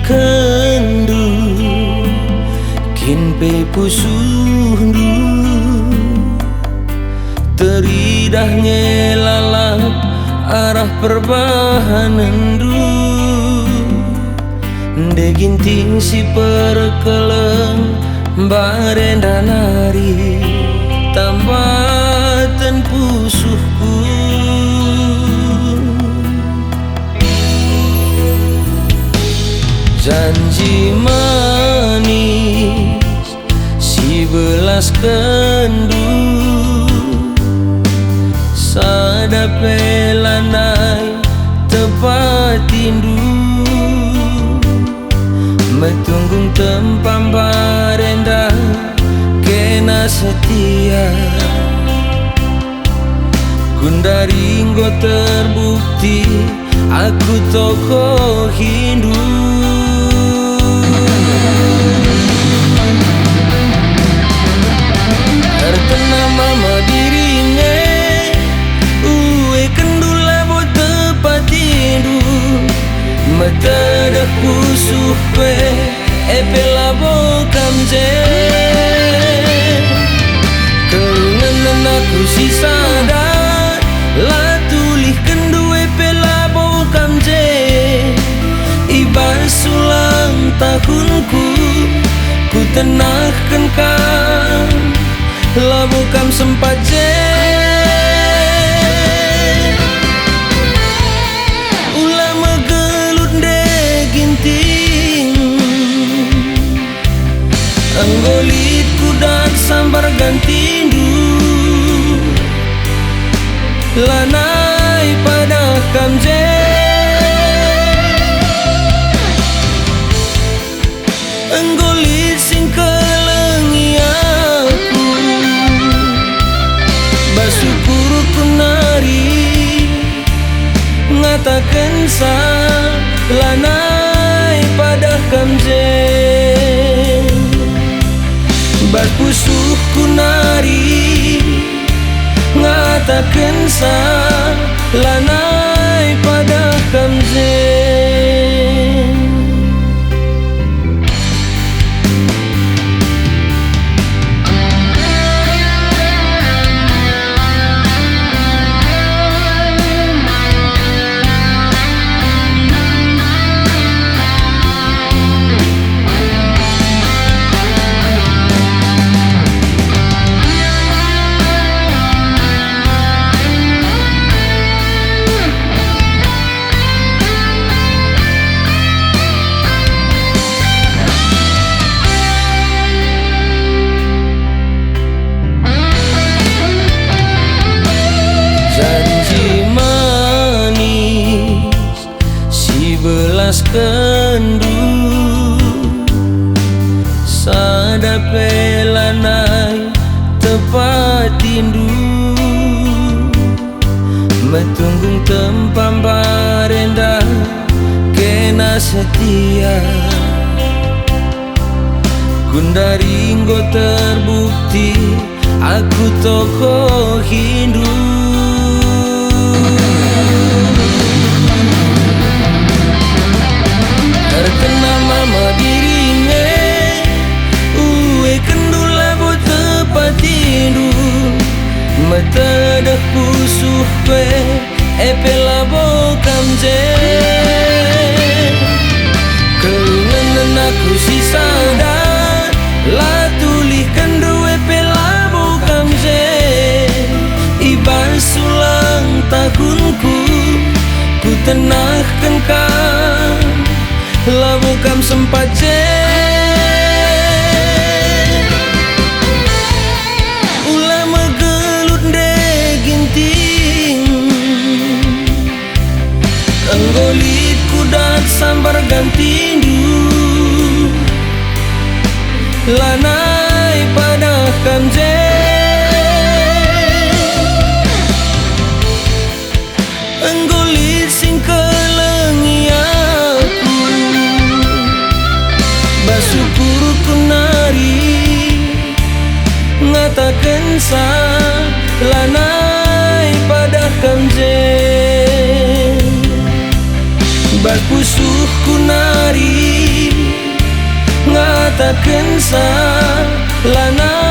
Kendu kin pe pusundu teridah ngelalap arah perbahanendu deginting si perkeleng barenda nari tambatan pusuhku janji manis si belas kendu sadape lanai tepat tindu metunggung tempam barenda kena setia gundaringgo terbukti aku tokoh Hindu. Tertenang mama dirinya uwe kendula bo tepat tidur metadek pusuh pe epela bo kamje kelungan aku si sadar la tulih kendu epela bo kamje ibar sulang tahunku ku tenahkan kau labu kam sempat je ulama gelut de ginting anggolit kudak sambar gantindu lanai pada kam je anggolit sing kelengi aku bersyukur ku nari ngatakan sa lanai pada kamje berpusuh ku nari ngatakan sa lanai pada kamje. Belas kendu sadape lanai tepat tindu metunggung tempam barenda kena setia gundaringgo terbukti aku tokoh Hindu. Terkenal mama dirinya uwe kendula bo tepat tidur metadek pusuh pe epela bo kamje kelungan aku si sadar la tulih kendu epela bo kamje ibar sulang tahunku ku tenahkan kau labu kam sempat je ulama bukan tindu lanai pada kamje enggolit sing kelengi aku basyukur kunari ngatakan sa lanai pada kamje berpusuh kunari ngatakan sa lanai